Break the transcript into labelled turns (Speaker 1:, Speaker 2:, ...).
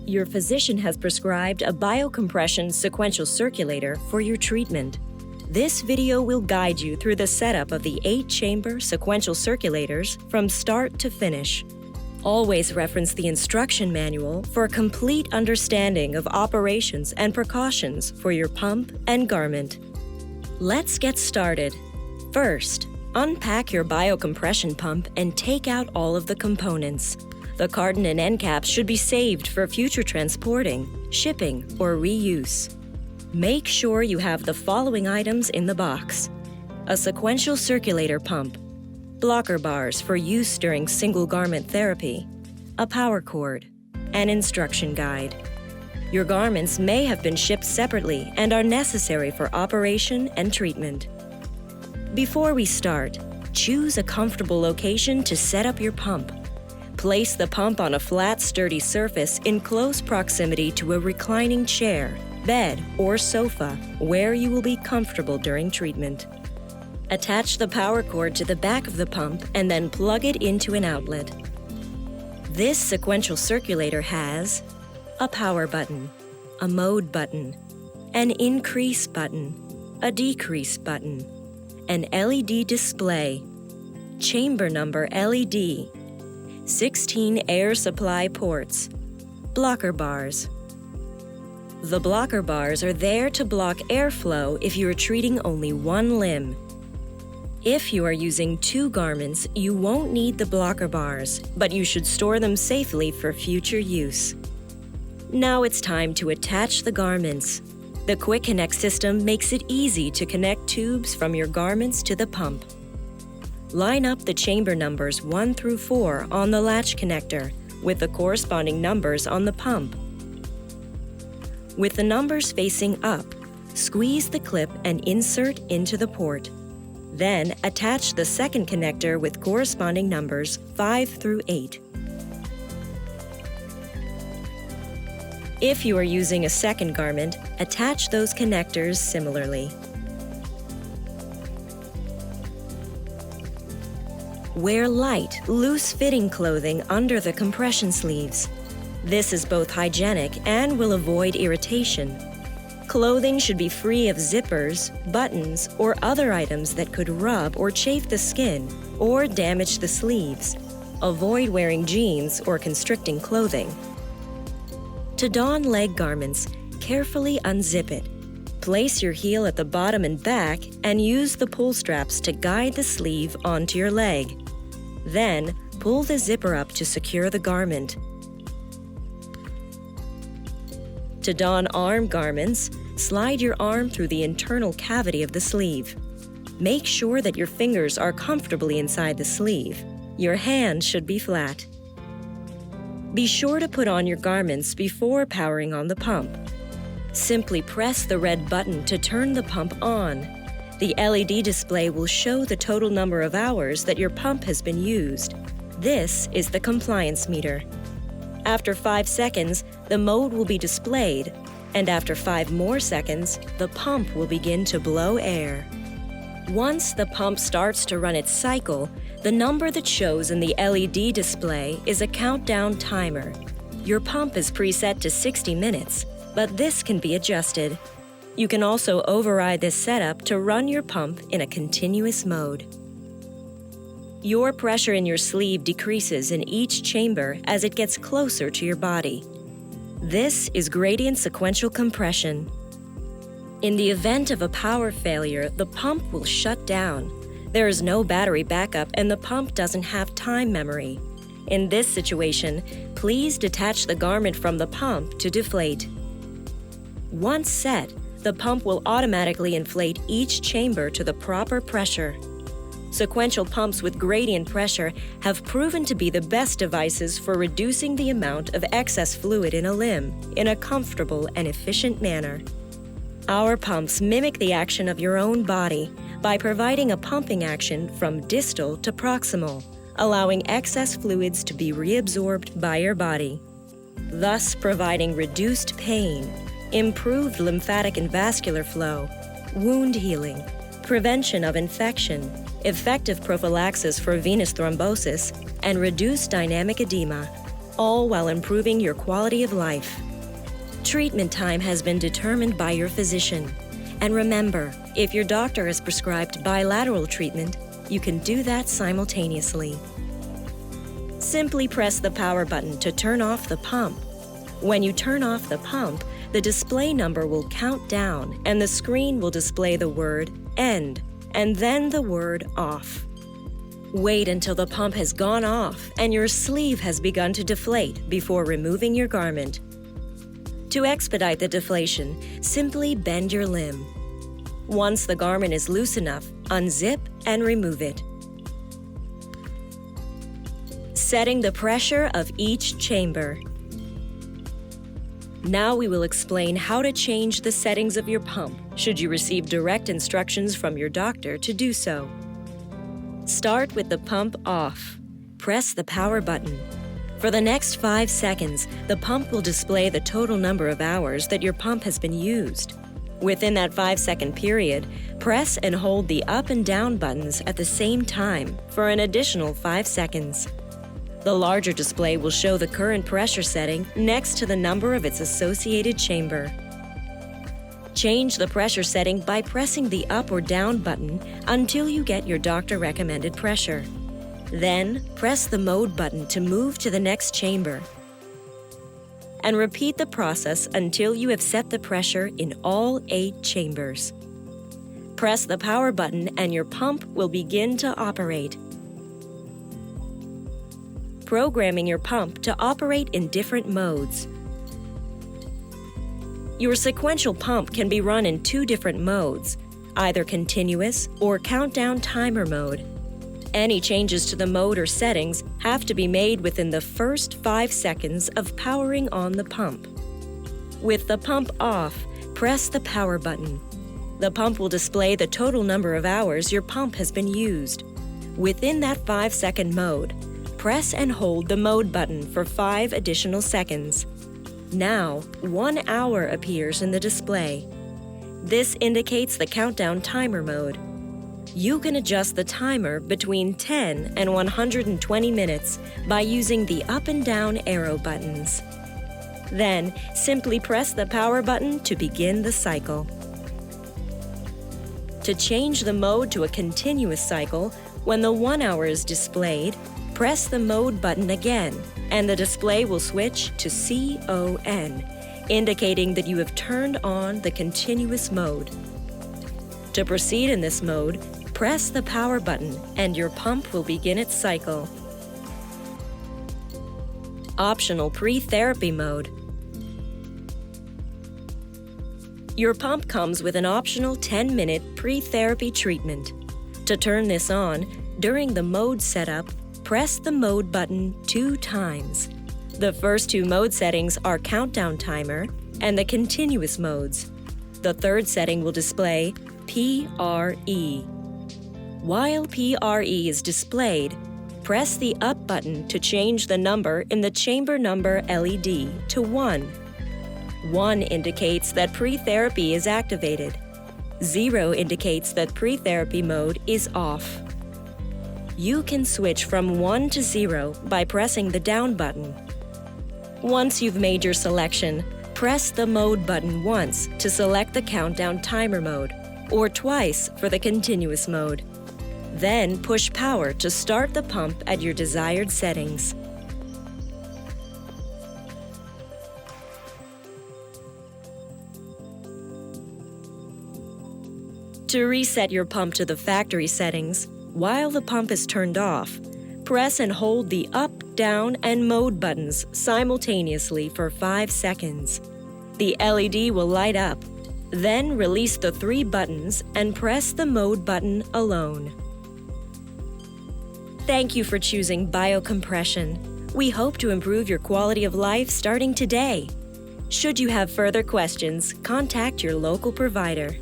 Speaker 1: Your physician has prescribed a biocompression sequential circulator for your treatment. This video will guide you through the setup of the 8-chamber sequential circulators from start to finish. Always reference the instruction manual for a complete understanding of operations and precautions for your pump and garment. Let's get started. First, unpack your biocompression pump and take out all of the components. The carton and end caps should be saved for future transporting, shipping, or reuse. Make sure you have the following items in the box: a sequential circulator pump, blocker bars for use during single garment therapy, a power cord, an instruction guide. Your garments may have been shipped separately and are necessary for operation and treatment. Before we start, choose a comfortable location to set up your pump. Place the pump on a flat, sturdy surface in close proximity to a reclining chair, bed, or sofa where you will be comfortable during treatment. Attach the power cord to the back of the pump and then plug it into an outlet. This sequential circulator has a power button, a mode button, an increase button, a decrease button, an LED display, chamber number LED, 16 air supply ports, blocker bars. The blocker bars are there to block airflow if you are treating only one limb. If you are using 2 garments, you won't need the blocker bars, but you should store them safely for future use. Now it's time to attach the garments. The Quick Connect system makes it easy to connect tubes from your garments to the pump. Line up the chamber numbers 1 through 4 on the latch connector with the corresponding numbers on the pump. With the numbers facing up, squeeze the clip and insert into the port. Then attach the second connector with corresponding numbers 5 through 8. If you are using a second garment, attach those connectors similarly. Wear light, loose-fitting clothing under the compression sleeves. This is both hygienic and will avoid irritation. Clothing should be free of zippers, buttons, or other items that could rub or chafe the skin or damage the sleeves. Avoid wearing jeans or constricting clothing. To don leg garments, carefully unzip it. Place your heel at the bottom and back and use the pull straps to guide the sleeve onto your leg. Then, pull the zipper up to secure the garment. To don arm garments, slide your arm through the internal cavity of the sleeve. Make sure that your fingers are comfortably inside the sleeve. Your hand should be flat. Be sure to put on your garments before powering on the pump. Simply press the red button to turn the pump on. The LED display will show the total number of hours that your pump has been used. This is the compliance meter. After 5 seconds, the mode will be displayed, and after 5 more seconds, the pump will begin to blow air. Once the pump starts to run its cycle, the number that shows in the LED display is a countdown timer. Your pump is preset to 60 minutes, but this can be adjusted. You can also override this setup to run your pump in a continuous mode. Your pressure in your sleeve decreases in each chamber as it gets closer to your body. This is gradient sequential compression. In the event of a power failure, the pump will shut down. There is no battery backup and the pump doesn't have time memory. In this situation, please detach the garment from the pump to deflate. Once set, the pump will automatically inflate each chamber to the proper pressure. Sequential pumps with gradient pressure have proven to be the best devices for reducing the amount of excess fluid in a limb in a comfortable and efficient manner. Our pumps mimic the action of your own body by providing a pumping action from distal to proximal, allowing excess fluids to be reabsorbed by your body, thus providing reduced pain, improved lymphatic and vascular flow, wound healing, prevention of infection, effective prophylaxis for venous thrombosis, and reduced dynamic edema, all while improving your quality of life. Treatment time has been determined by your physician. And remember, if your doctor has prescribed bilateral treatment, you can do that simultaneously. Simply press the power button to turn off the pump. When you turn off the pump, the display number will count down and the screen will display the word "end" and then the word "off." Wait until the pump has gone off and your sleeve has begun to deflate before removing your garment. To expedite the deflation, simply bend your limb. Once the garment is loose enough, unzip and remove it. Setting the pressure of each chamber. Now we will explain how to change the settings of your pump should you receive direct instructions from your doctor to do so. Start with the pump off. Press the power button. For the next 5 seconds, the pump will display the total number of hours that your pump has been used. Within that 5-second period, press and hold the up and down buttons at the same time for an additional 5 seconds. The larger display will show the current pressure setting next to the number of its associated chamber. Change the pressure setting by pressing the up or down button until you get your doctor-recommended pressure. Then, press the mode button to move to the next chamber. And repeat the process until you have set the pressure in all 8 chambers. Press the power button and your pump will begin to operate. Programming your pump to operate in different modes. Your sequential pump can be run in 2 different modes, either continuous or countdown timer mode. Any changes to the mode or settings have to be made within the first 5 seconds of powering on the pump. With the pump off, press the power button. The pump will display the total number of hours your pump has been used. Within that 5-second mode, press and hold the mode button for 5 additional seconds. Now, 1 hour appears in the display. This indicates the countdown timer mode. You can adjust the timer between 10 and 120 minutes by using the up and down arrow buttons. Then, simply press the power button to begin the cycle. To change the mode to a continuous cycle, when the 1 hour is displayed, press the mode button again, and the display will switch to CON, indicating that you have turned on the continuous mode. To proceed in this mode, press the power button and your pump will begin its cycle. Optional pre-therapy mode. Your pump comes with an optional 10-minute pre-therapy treatment. To turn this on, during the mode setup, press the mode button 2 times. The first 2 mode settings are countdown timer and the continuous modes. The third setting will display PRE. While PRE is displayed, press the up button to change the number in the chamber number LED to 1. 1 indicates that pre-therapy is activated. 0 indicates that pre-therapy mode is off. You can switch from 1 to 0 by pressing the down button. Once you've made your selection, press the mode button once to select the countdown timer mode, or twice for the continuous mode. Then push power to start the pump at your desired settings. To reset your pump to the factory settings, while the pump is turned off, press and hold the up, down, and mode buttons simultaneously for 5 seconds. The LED will light up. Then release the 3 buttons and press the mode button alone. Thank you for choosing biocompression. We hope to improve your quality of life starting today. Should you have further questions, contact your local provider.